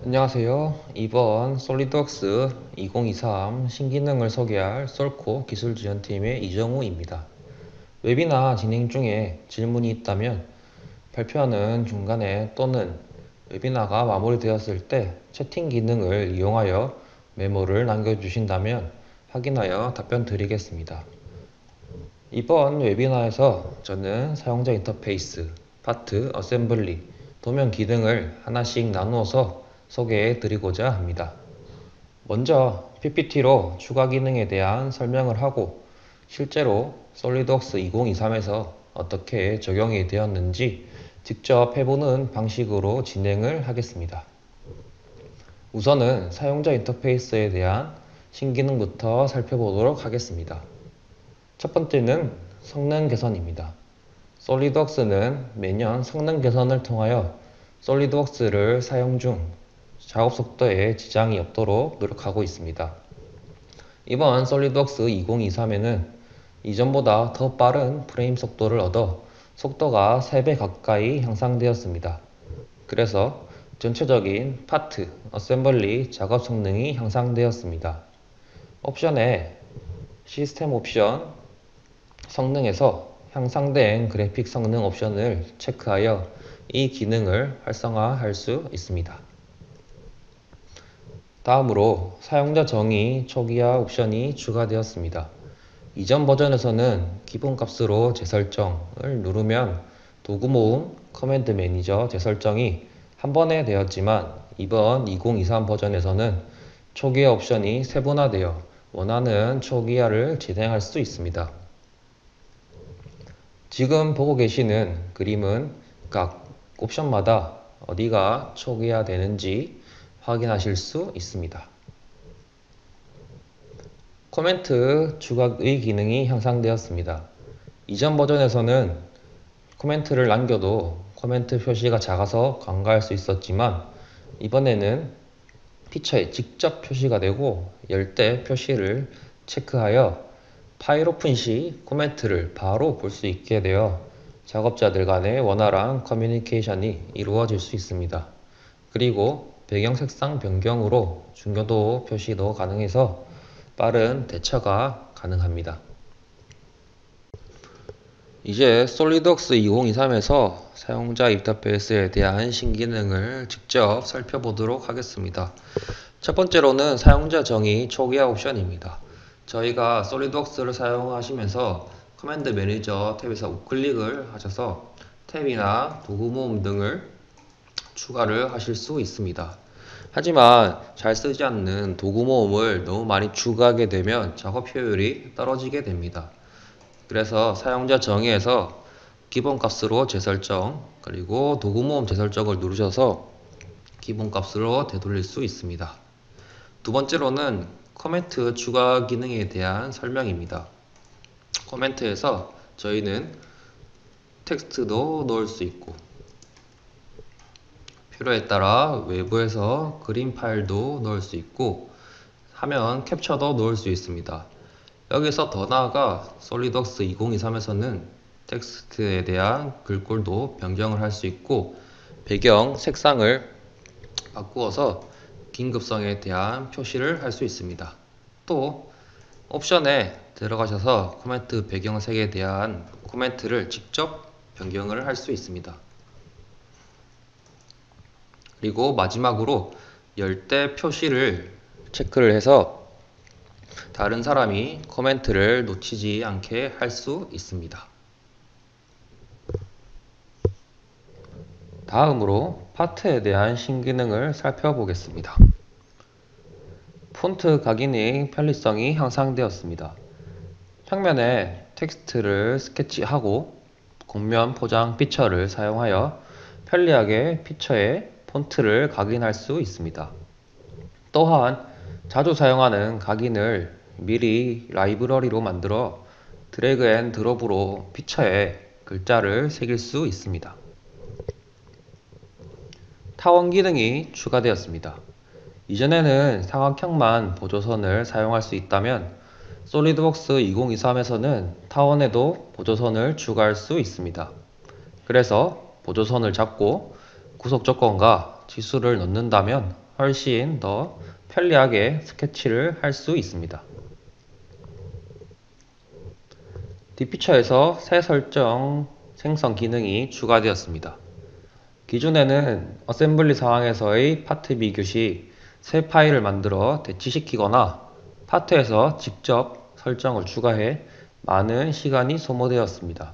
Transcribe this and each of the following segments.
안녕하세요. 이번 솔리드웍스 2023 신기능을 소개할 썰코 기술지원팀의 이정우입니다. 웨비나 진행 중에 질문이 있다면 발표하는 중간에 또는 웨비나가 마무리되었을 때 채팅 기능을 이용하여 메모를 남겨주신다면 확인하여 답변 드리겠습니다. 이번 웨비나에서 저는 사용자 인터페이스, 파트, 어셈블리, 도면 기능을 하나씩 나누어서 소개해 드리고자 합니다. 먼저 PPT로 추가 기능에 대한 설명을 하고 실제로 솔리드웍스 2023에서 어떻게 적용이 되었는지 직접 해보는 방식으로 진행을 하겠습니다. 우선은 사용자 인터페이스에 대한 신기능부터 살펴보도록 하겠습니다. 첫 번째는 성능 개선입니다. 솔리드웍스는 매년 성능 개선을 통하여 솔리드웍스를 사용 중 작업 속도에 지장이 없도록 노력하고 있습니다. 이번 솔리드웍스 2023에는 이전보다 더 빠른 프레임 속도를 얻어 속도가 3배 가까이 향상되었습니다. 그래서 전체적인 파트, 어셈블리 작업 성능이 향상되었습니다. 옵션에 시스템 옵션 성능에서 향상된 그래픽 성능 옵션을 체크하여 이 기능을 활성화할 수 있습니다. 다음으로 사용자 정의 초기화 옵션이 추가되었습니다. 이전 버전에서는 기본값으로 재설정을 누르면 도구 모음, 커맨드 매니저 재설정이 한 번에 되었지만 이번 2023 버전에서는 초기화 옵션이 세분화되어 원하는 초기화를 진행할 수 있습니다. 지금 보고 계시는 그림은 각 옵션마다 어디가 초기화 되는지 확인하실 수 있습니다. 코멘트 추가의 기능이 향상되었습니다. 이전 버전에서는 코멘트를 남겨도 코멘트 표시가 작아서 간과할 수 있었지만 이번에는 피처에 직접 표시가 되고 열 때 표시를 체크하여 파일 오픈 시 코멘트를 바로 볼 수 있게 되어 작업자들 간의 원활한 커뮤니케이션이 이루어질 수 있습니다. 그리고 배경 색상 변경으로 중요도 표시도 가능해서 빠른 대처가 가능합니다. 이제 솔리드웍스 2023에서 사용자 인터페이스에 대한 신기능을 직접 살펴보도록 하겠습니다. 첫 번째로는 사용자 정의 초기화 옵션입니다. 저희가 솔리드웍스를 사용하시면서 커맨드 매니저 탭에서 우클릭을 하셔서 탭이나 도구 모음 등을 추가를 하실 수 있습니다. 하지만 잘 쓰지 않는 도구 모음을 너무 많이 추가하게 되면 작업 효율이 떨어지게 됩니다. 그래서 사용자 정의에서 기본값으로 재설정 그리고 도구 모음 재설정을 누르셔서 기본값으로 되돌릴 수 있습니다. 두 번째로는 코멘트 추가 기능에 대한 설명입니다. 코멘트에서 저희는 텍스트도 넣을 수 있고 필요에 따라 외부에서 그림 파일도 넣을 수 있고 화면 캡처도 넣을 수 있습니다. 여기서 더 나아가 솔리드웍스 2023에서는 텍스트에 대한 글꼴도 변경을 할 수 있고 배경 색상을 바꾸어서 긴급성에 대한 표시를 할 수 있습니다. 또 옵션에 들어가셔서 코멘트 배경색에 대한 코멘트를 직접 변경을 할 수 있습니다. 그리고 마지막으로 열 때 표시를 체크를 해서 다른 사람이 코멘트를 놓치지 않게 할 수 있습니다. 다음으로 파트에 대한 신기능을 살펴보겠습니다. 폰트 각인의 편리성이 향상되었습니다. 평면에 텍스트를 스케치하고 곡면 포장 피처를 사용하여 편리하게 피처에 폰트를 각인할 수 있습니다. 또한 자주 사용하는 각인을 미리 라이브러리로 만들어 드래그 앤 드롭으로 피처에 글자를 새길 수 있습니다. 타원 기능이 추가되었습니다. 이전에는 삼각형만 보조선을 사용할 수 있다면 솔리드웍스 2023에서는 타원에도 보조선을 추가할 수 있습니다. 그래서 보조선을 잡고 구속 조건과 지수를 넣는다면 훨씬 더 편리하게 스케치를 할 수 있습니다. 뒷피처에서 새 설정 생성 기능이 추가되었습니다. 기존에는 어셈블리 상황에서의 파트 비교 시 새 파일을 만들어 대치시키거나 파트에서 직접 설정을 추가해 많은 시간이 소모되었습니다.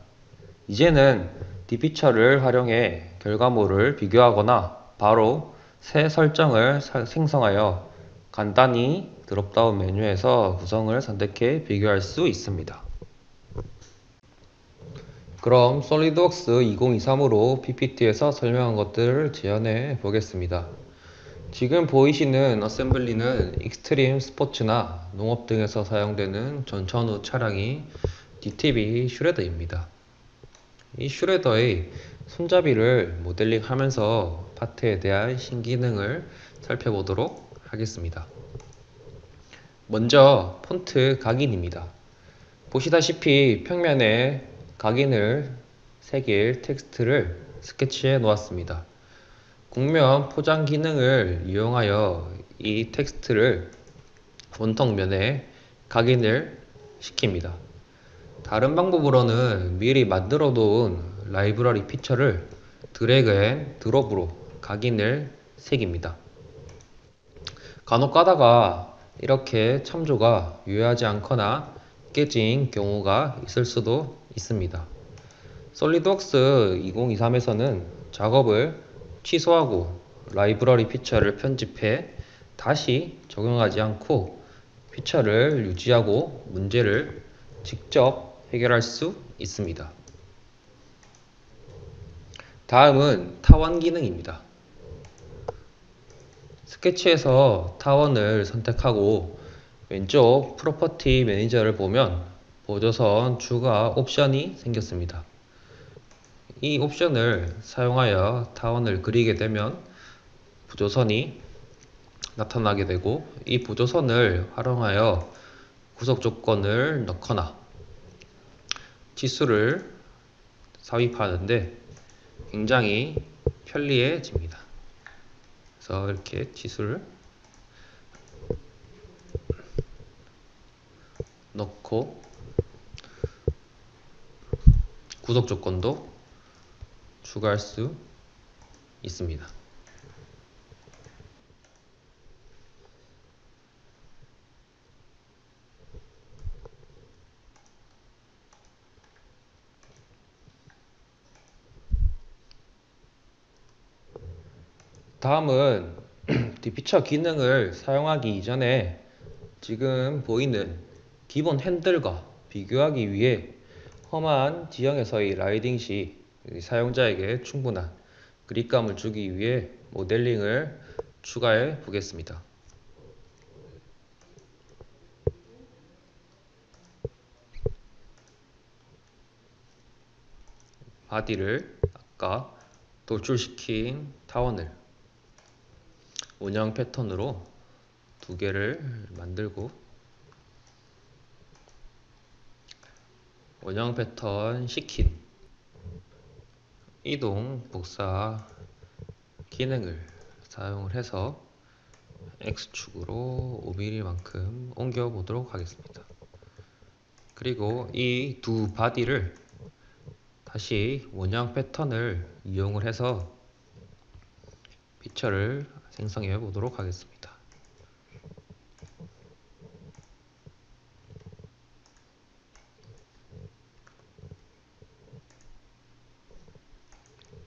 이제는 뒷피처를 활용해 결과물을 비교하거나 바로 새 설정을 생성하여 간단히 드롭다운 메뉴에서 구성을 선택해 비교할 수 있습니다. 그럼 솔리드웍스 2023으로 PPT에서 설명한 것들을 재현해 보겠습니다. 지금 보이시는 어셈블리는 익스트림 스포츠나 농업 등에서 사용되는 전천후 차량이 DTB 슈레더입니다. 이 슈레더의 손잡이를 모델링하면서 파트에 대한 신기능을 살펴보도록 하겠습니다. 먼저 폰트 각인입니다. 보시다시피 평면에 각인을 새길 텍스트를 스케치해 놓았습니다. 국면 포장 기능을 이용하여 이 텍스트를 원통면에 각인을 시킵니다. 다른 방법으로는 미리 만들어 놓은 라이브러리 피처를 드래그 앤 드롭으로 각인을 새깁니다. 간혹 가다가 이렇게 참조가 유효하지 않거나 깨진 경우가 있을 수도 있습니다. 솔리드웍스 2023에서는 작업을 취소하고 라이브러리 피처를 편집해 다시 적용하지 않고 피처를 유지하고 문제를 직접 해결할 수 있습니다. 다음은 타원 기능입니다. 스케치에서 타원을 선택하고 왼쪽 프로퍼티 매니저를 보면 보조선 추가 옵션이 생겼습니다. 이 옵션을 사용하여 타원을 그리게 되면 보조선이 나타나게 되고 이 보조선을 활용하여 구속 조건을 넣거나 지수를 삽입하는데 굉장히 편리해집니다. 그래서 이렇게 지수를 넣고 구속 조건도 추가할 수 있습니다. 다음은 뒷피처 기능을 사용하기 이전에 지금 보이는 기본 핸들과 비교하기 위해 험한 지형에서의 라이딩 시 사용자에게 충분한 그립감을 주기 위해 모델링을 추가해 보겠습니다. 바디를 아까 돌출시킨 타원을 원형 패턴으로 두 개를 만들고 원형 패턴 시킨 이동 복사 기능을 사용을 해서 X축으로 5mm만큼 옮겨 보도록 하겠습니다. 그리고 이 두 바디를 다시 원형 패턴을 이용을 해서 피처를 생성해 보도록 하겠습니다.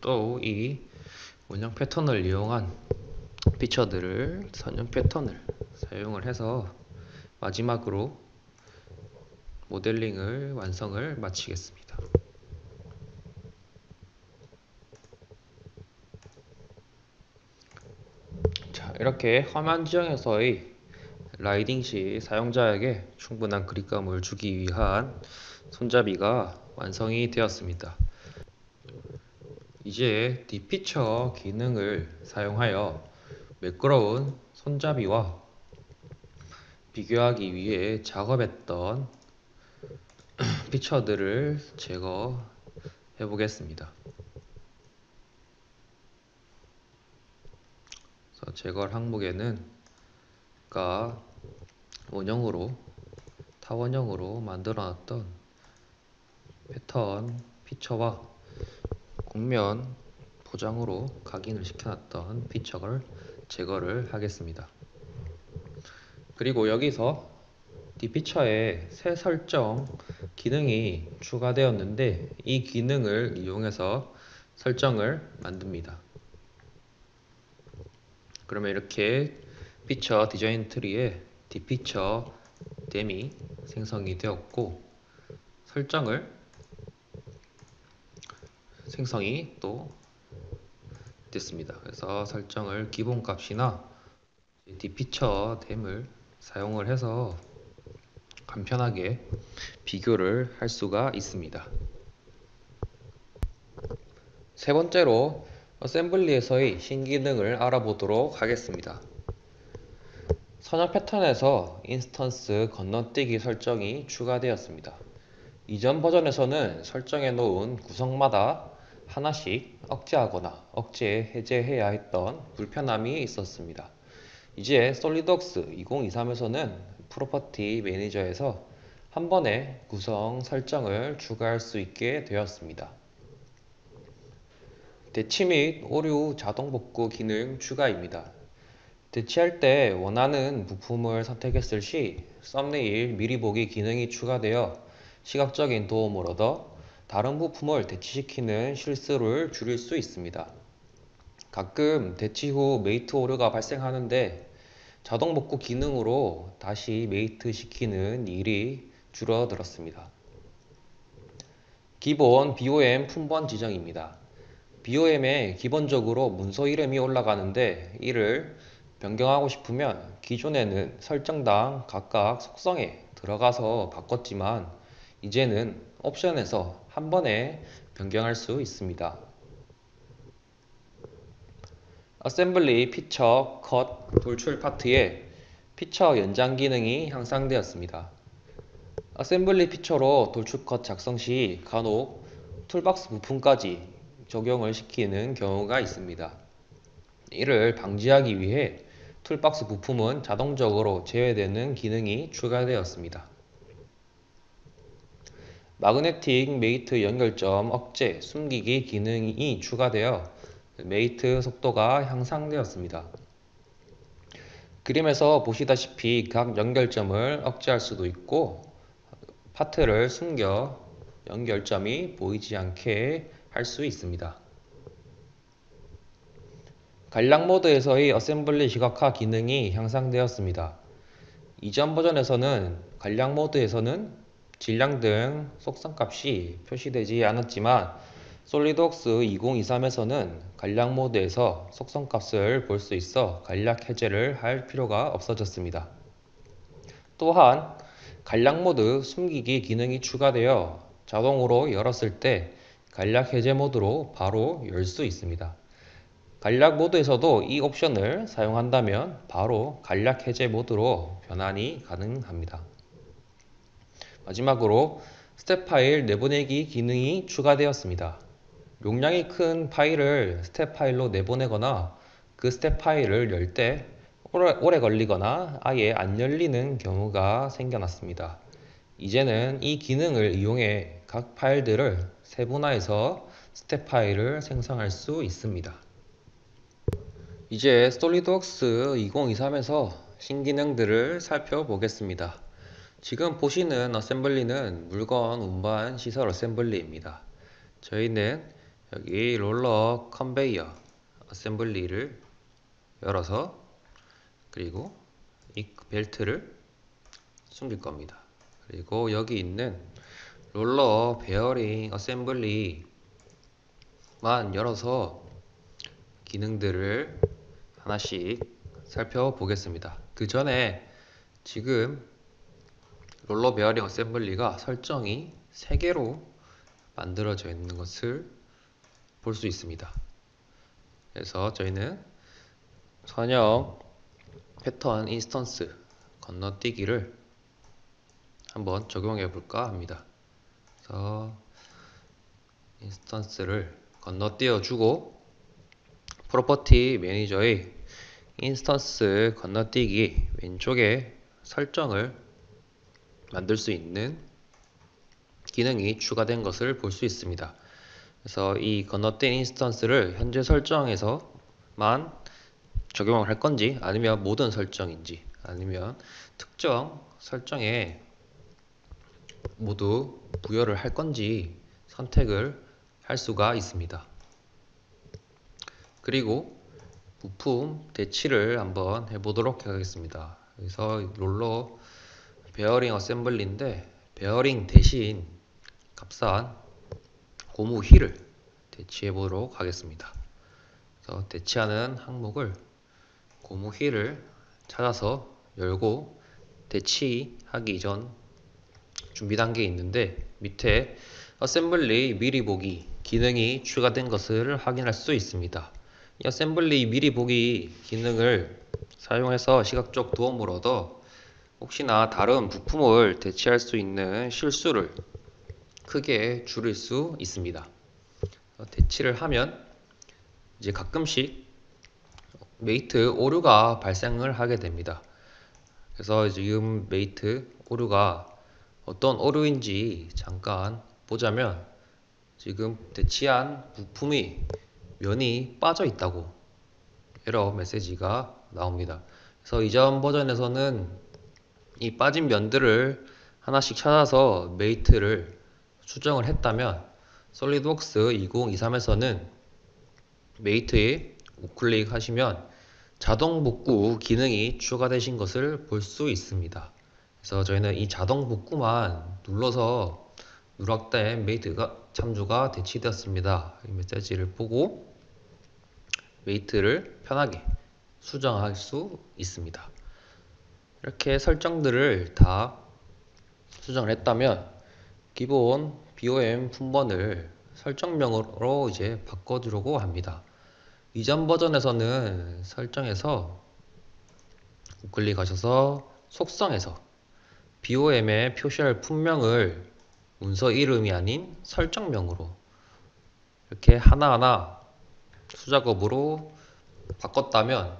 또 이 원형 패턴을 이용한 피처들을 선형 패턴을 사용을 해서 마지막으로 모델링을 완성을 마치겠습니다. 자, 이렇게 험한 지형에서의 라이딩 시 사용자에게 충분한 그립감을 주기 위한 손잡이가 완성이 되었습니다. 이제 뒷피처 기능을 사용하여 매끄러운 손잡이와 비교하기 위해 작업했던 피처들을 제거해 보겠습니다. 그래서 제거할 항목에는 아까 타원형으로 만들어 놨던 패턴 피처와 곡면 포장으로 각인을 시켜놨던 피처를 제거를 하겠습니다. 그리고 여기서 이 피처에 새 설정 기능이 추가되었는데 이 기능을 이용해서 설정을 만듭니다. 그러면 이렇게 피처 디자인 트리에 디피처 댐이 생성이 되었고 설정을 생성이 또 됐습니다. 그래서 설정을 기본값이나 디피처 댐을 사용을 해서 간편하게 비교를 할 수가 있습니다. 세 번째로 어셈블리에서의 신기능을 알아보도록 하겠습니다. 선형 패턴에서 인스턴스 건너뛰기 설정이 추가되었습니다. 이전 버전에서는 설정해 놓은 구성마다 하나씩 억제하거나 억제 해제해야 했던 불편함이 있었습니다. 이제 솔리드웍스 2023에서는 프로퍼티 매니저에서 한 번에 구성 설정을 추가할 수 있게 되었습니다. 대치 및 오류 자동 복구 기능 추가입니다. 대치할 때 원하는 부품을 선택했을 시 썸네일 미리 보기 기능이 추가되어 시각적인 도움을 얻어 다른 부품을 대치시키는 실수를 줄일 수 있습니다. 가끔 대치 후 메이트 오류가 발생하는데 자동 복구 기능으로 다시 메이트 시키는 일이 줄어들었습니다. 기본 BOM 품번 지정입니다. BOM에 기본적으로 문서 이름이 올라가는데 이를 변경하고 싶으면 기존에는 설정당 각각 속성에 들어가서 바꿨지만 이제는 옵션에서 한 번에 변경할 수 있습니다. 어셈블리 피처 컷 돌출 파트에 피처 연장 기능이 향상되었습니다. 어셈블리 피처로 돌출 컷 작성 시 간혹 툴박스 부품까지 적용을 시키는 경우가 있습니다. 이를 방지하기 위해 툴박스 부품은 자동적으로 제외되는 기능이 추가되었습니다. 마그네틱 메이트 연결점 억제 숨기기 기능이 추가되어 메이트 속도가 향상되었습니다. 그림에서 보시다시피 각 연결점을 억제할 수도 있고 파트를 숨겨 연결점이 보이지 않게 할 수 있습니다. 간략 모드에서의 어셈블리 시각화 기능이 향상되었습니다. 이전 버전에서는 간략 모드에서는 질량 등 속성값이 표시되지 않았지만 솔리드웍스 2023에서는 간략 모드에서 속성값을 볼 수 있어 간략 해제를 할 필요가 없어졌습니다. 또한 간략 모드 숨기기 기능이 추가되어 자동으로 열었을 때 간략 해제 모드로 바로 열 수 있습니다. 간략 모드에서도 이 옵션을 사용한다면 바로 간략 해제 모드로 변환이 가능합니다. 마지막으로 스텝 파일 내보내기 기능이 추가되었습니다. 용량이 큰 파일을 스텝 파일로 내보내거나 그 스텝 파일을 열 때 오래 걸리거나 아예 안 열리는 경우가 생겨났습니다. 이제는 이 기능을 이용해 각 파일들을 세분화해서 스텝 파일을 생성할 수 있습니다. 이제 솔리드웍스 2023에서 신기능들을 살펴보겠습니다. 지금 보시는 어셈블리는 물건 운반 시설 어셈블리입니다. 저희는 여기 롤러 컨베이어 어셈블리를 열어서 그리고 이 벨트를 숨길 겁니다. 그리고 여기 있는 롤러 베어링 어셈블리만 열어서 기능들을 하나씩 살펴보겠습니다. 그 전에 지금 롤러 베어링 어셈블리가 설정이 3개로 만들어져 있는 것을 볼 수 있습니다. 그래서 저희는 선형 패턴 인스턴스 건너뛰기를 한번 적용해 볼까 합니다. 그래서 인스턴스를 건너뛰어 주고 프로퍼티 매니저의 인스턴스 건너뛰기 왼쪽에 설정을 만들 수 있는 기능이 추가된 것을 볼 수 있습니다. 그래서 이 건너뛴 인스턴스를 현재 설정에서만 적용을 할 건지, 아니면 모든 설정인지, 아니면 특정 설정에 모두 부여를 할 건지 선택을 할 수가 있습니다. 그리고 부품 대치를 한번 해보도록 하겠습니다. 여기서 롤러 베어링 어셈블리인데, 베어링 대신 값싼 고무 휠을 대치해 보도록 하겠습니다. 그래서 대치하는 항목을 고무 휠을 찾아서 열고 대치하기 전 준비 단계에 있는데, 밑에 어셈블리 미리 보기 기능이 추가된 것을 확인할 수 있습니다. 이 어셈블리 미리 보기 기능을 사용해서 시각적 도움을 얻어 혹시나 다른 부품을 대치할 수 있는 실수를 크게 줄일 수 있습니다. 대치를 하면 이제 가끔씩 메이트 오류가 발생을 하게 됩니다. 그래서 지금 메이트 오류가 어떤 오류인지 잠깐 보자면, 지금 대치한 부품이 면이 빠져 있다고 에러 메시지가 나옵니다. 그래서 이전 버전에서는 이 빠진 면들을 하나씩 찾아서 메이트를 수정을 했다면, 솔리드웍스 2023에서는 메이트에 우클릭 하시면 자동 복구 기능이 추가되신 것을 볼 수 있습니다. 그래서 저희는 이 자동 복구만 눌러서 누락된 메이트가 참조가 대치되었습니다, 이 메시지를 보고 메이트를 편하게 수정할 수 있습니다. 이렇게 설정들을 다 수정을 했다면 기본 BOM 품번을 설정명으로 이제 바꿔주려고 합니다. 이전 버전에서는 설정에서 우클릭하셔서 속성에서 BOM에 표시할 품명을 문서 이름이 아닌 설정명으로 이렇게 하나하나 수작업으로 바꿨다면,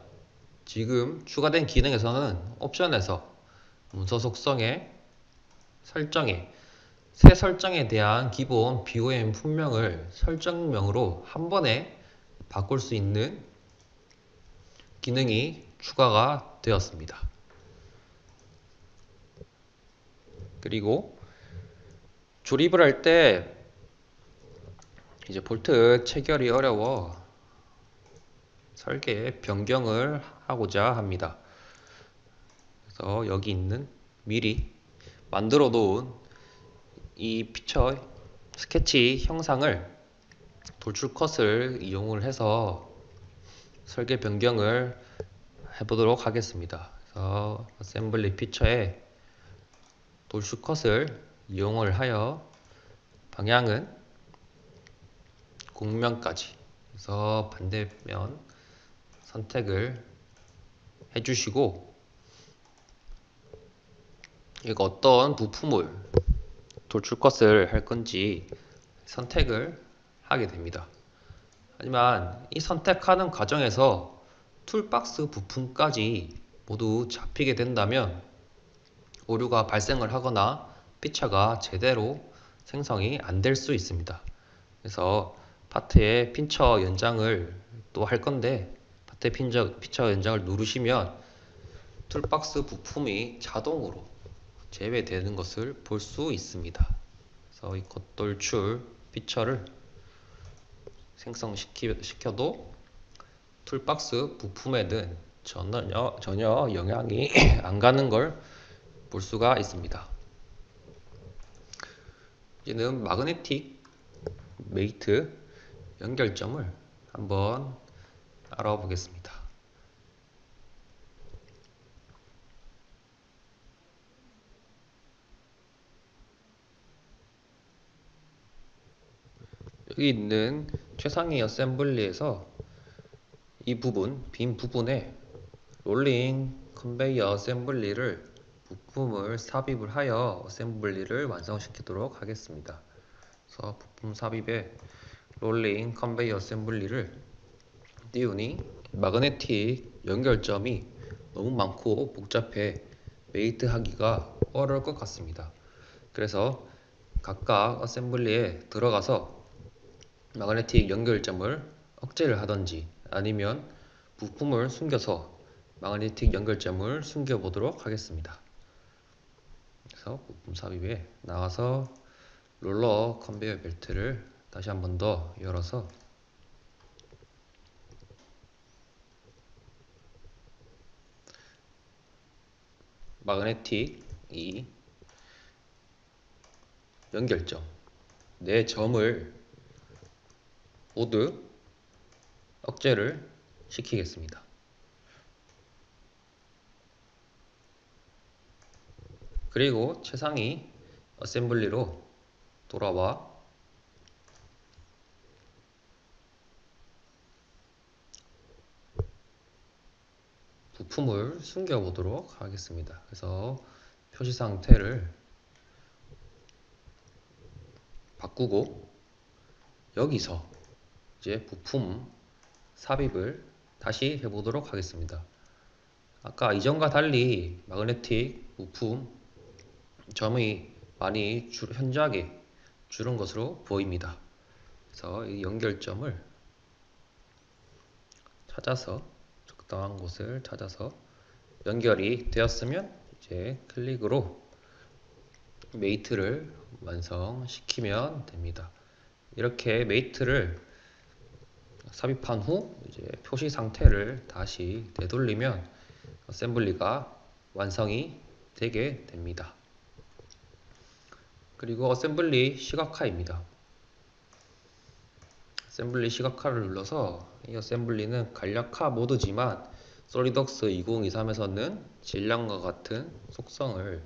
지금 추가된 기능에서는 옵션에서 문서 속성의 설정에 새 설정에 대한 기본 BOM 품명을 설정명으로 한 번에 바꿀 수 있는 기능이 추가가 되었습니다. 그리고 조립을 할 때 이제 볼트 체결이 어려워 설계 변경을 하고자 합니다. 그래서 여기 있는 미리 만들어 놓은 이 피처 스케치 형상을 돌출 컷을 이용을 해서 설계 변경을 해보도록 하겠습니다. 그래서 어셈블리 피처에 돌출 컷을 이용을 하여 방향은 곡면까지, 그래서 반대면 선택을 해주시고, 이거 어떤 부품을 돌출 컷을 할 건지 선택을 하게 됩니다. 하지만 이 선택하는 과정에서 툴박스 부품까지 모두 잡히게 된다면 오류가 발생을 하거나 피처가 제대로 생성이 안 될 수 있습니다. 그래서 파트의 핀처 연장을 또 할 건데, 파트의 핀처 연장을 누르시면 툴박스 부품이 자동으로 제외되는 것을 볼 수 있습니다. 그래서 이 겉돌출 피처를 생성시켜도 툴박스 부품에는 전혀 영향이 안 가는 걸 볼 수가 있습니다. 이제는 마그네틱 메이트 연결점을 한번 알아보겠습니다. 여기 있는 최상위 어셈블리에서 이 부분, 빈 부분에 롤링 컨베이어 어셈블리를 부품을 삽입을 하여 어셈블리를 완성시키도록 하겠습니다. 그래서 부품 삽입에 롤링 컨베이어 어셈블리를 띄우니 마그네틱 연결점이 너무 많고 복잡해 메이트 하기가 어려울 것 같습니다. 그래서 각각 어셈블리에 들어가서 마그네틱 연결점을 억제를 하던지 아니면 부품을 숨겨서 마그네틱 연결점을 숨겨 보도록 하겠습니다. 그래서 부품 삽입에 나와서 롤러 컨베이어 벨트를 다시 한 번 더 열어서 마그네틱 이 연결점 네 점을 모두 억제를 시키겠습니다. 그리고 최상위 어셈블리로 돌아와 부품을 숨겨 보도록 하겠습니다. 그래서 표시 상태를 바꾸고 여기서 이제 부품 삽입을 다시 해보도록 하겠습니다. 아까 이전과 달리 마그네틱 부품 점이 많이 현저하게 줄은 것으로 보입니다. 그래서 이 연결점을 찾아서 적당한 곳을 찾아서 연결이 되었으면 이제 클릭으로 메이트를 완성시키면 됩니다. 이렇게 메이트를 삽입한 후 이제 표시 상태를 다시 되돌리면 어셈블리가 완성이 되게 됩니다. 그리고 어셈블리 시각화입니다. 어셈블리 시각화를 눌러서 이 어셈블리는 간략화 모드지만 솔리덕스 2023에서는 질량과 같은 속성을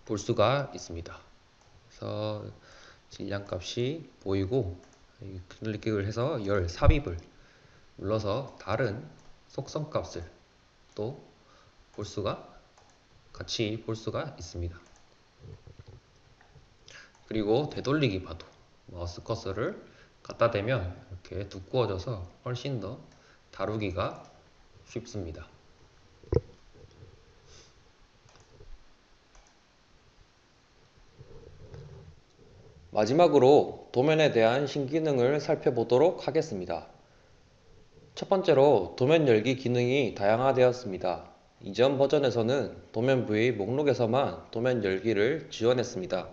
볼 수가 있습니다. 그래서 질량 값이 보이고 클릭을 해서 열 삽입을 눌러서 다른 속성 값을 또 같이 볼 수가 있습니다. 그리고 되돌리기 봐도 마우스 커서를 갖다 대면 이렇게 두꺼워져서 훨씬 더 다루기가 쉽습니다. 마지막으로 도면에 대한 신기능을 살펴보도록 하겠습니다. 첫 번째로 도면 열기 기능이 다양화되었습니다. 이전 버전에서는 도면 뷰의 목록에서만 도면 열기를 지원했습니다.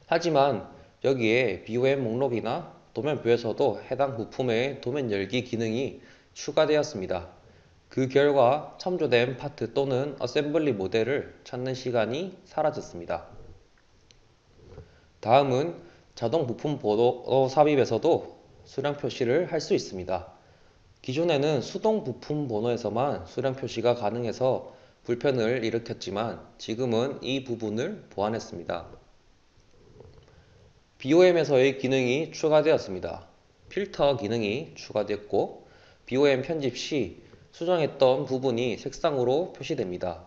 하지만 여기에 BOM 목록이나 도면 뷰에서도 해당 부품의 도면 열기 기능이 추가되었습니다. 그 결과 첨조된 파트 또는 어셈블리 모델을 찾는 시간이 사라졌습니다. 다음은 자동 부품 번호 삽입에서도 수량 표시를 할 수 있습니다. 기존에는 수동 부품 번호에서만 수량 표시가 가능해서 불편을 일으켰지만 지금은 이 부분을 보완했습니다. BOM에서의 기능이 추가되었습니다. 필터 기능이 추가됐고 BOM 편집 시 수정했던 부분이 색상으로 표시됩니다.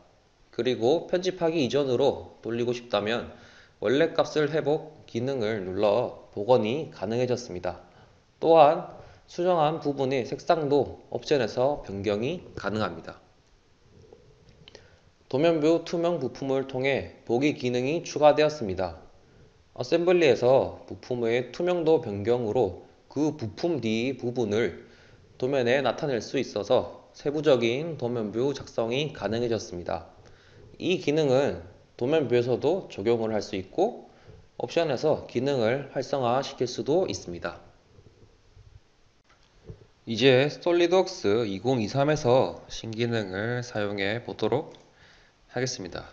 그리고 편집하기 이전으로 돌리고 싶다면 원래 값을 회복 기능을 눌러 복원이 가능해졌습니다. 또한 수정한 부분의 색상도 옵션에서 변경이 가능합니다. 도면뷰 투명 부품을 통해 보기 기능이 추가되었습니다. 어셈블리에서 부품의 투명도 변경으로 그 부품 뒤 부분을 도면에 나타낼 수 있어서 세부적인 도면뷰 작성이 가능해졌습니다. 이 기능은 도면뷰에서도 적용을 할 수 있고 옵션에서 기능을 활성화시킬 수도 있습니다. 이제 솔리드웍스 2023에서 신기능을 사용해 보도록 하겠습니다.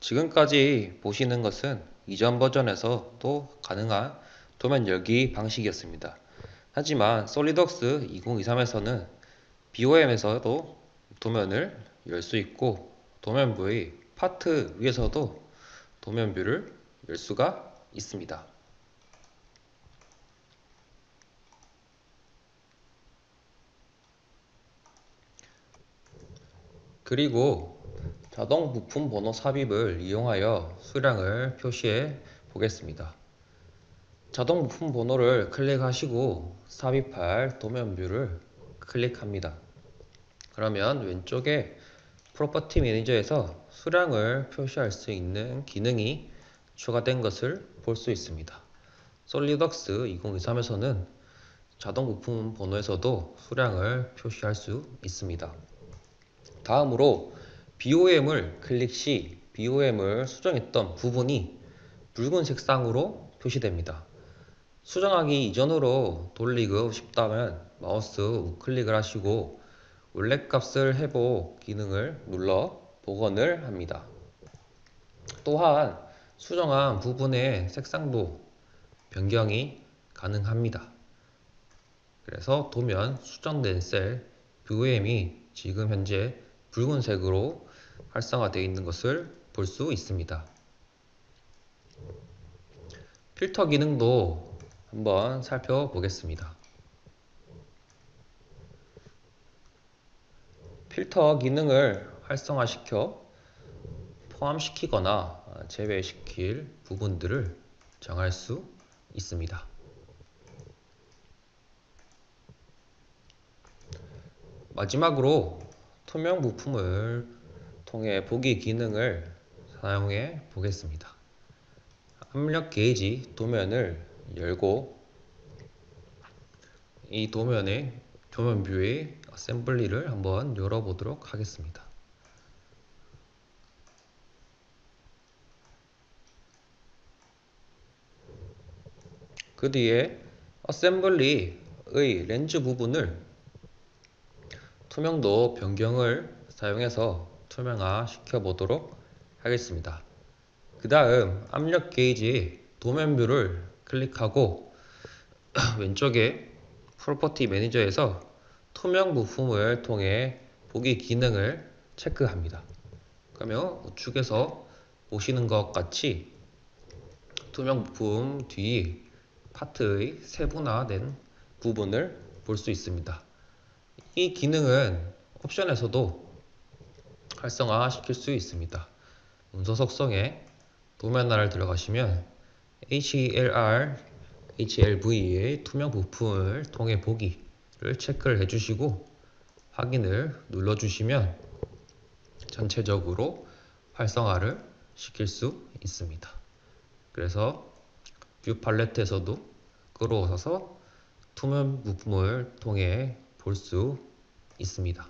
지금까지 보시는 것은 이전 버전에서도 가능한 도면 열기 방식이었습니다. 하지만 솔리드웍스 2023에서는 BOM에서도 도면을 열 수 있고 도면뷰의 파트 위에서도 도면뷰를 열 수가 있습니다. 그리고 자동 부품 번호 삽입을 이용하여 수량을 표시해 보겠습니다. 자동 부품 번호를 클릭하시고 삽입할 도면뷰를 클릭합니다. 그러면 왼쪽에 프로퍼티 매니저에서 수량을 표시할 수 있는 기능이 추가된 것을 볼 수 있습니다. 솔리덕스 2023에서는 자동 부품 번호에서도 수량을 표시할 수 있습니다. 다음으로 BOM을 클릭 시 BOM을 수정했던 부분이 붉은 색상으로 표시됩니다. 수정하기 이전으로 돌리고 싶다면 마우스 우클릭을 하시고 원래 값을 회복 기능을 눌러 복원을 합니다. 또한 수정한 부분의 색상도 변경이 가능합니다. 그래서 도면 수정된 셀 BOM이 지금 현재 붉은색으로 활성화되어 있는 것을 볼 수 있습니다. 필터 기능도 한번 살펴보겠습니다. 필터 기능을 활성화시켜 포함시키거나 제외시킬 부분들을 정할 수 있습니다. 마지막으로 투명 부품을 통해 보기 기능을 사용해 보겠습니다. 압력 게이지 도면을 열고 이 도면의 도면뷰의 어셈블리를 한번 열어보도록 하겠습니다. 그 뒤에 어셈블리의 렌즈 부분을 투명도 변경을 사용해서 투명화 시켜보도록 하겠습니다. 그 다음 압력 게이지 도면뷰를 클릭하고 왼쪽에 프로퍼티 매니저에서 투명 부품을 통해 보기 기능을 체크합니다. 그러면 우측에서 보시는 것 같이 투명 부품 뒤 파트의 세분화된 부분을 볼 수 있습니다. 이 기능은 옵션에서도 활성화 시킬 수 있습니다. 문서 속성에 도면화를 들어가시면 HLR, HLV의 투명 부품을 통해 보기를 체크를 해주시고 확인을 눌러주시면 전체적으로 활성화를 시킬 수 있습니다. 그래서 뷰 팔레트에서도 끌어오셔서 투명 부품을 통해 볼 수 있습니다.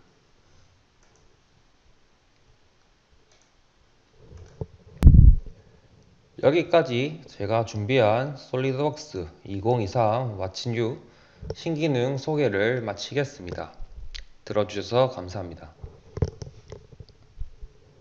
여기까지 제가 준비한 솔리드웍스 2023 왓츠 뉴 신기능 소개를 마치겠습니다. 들어주셔서 감사합니다.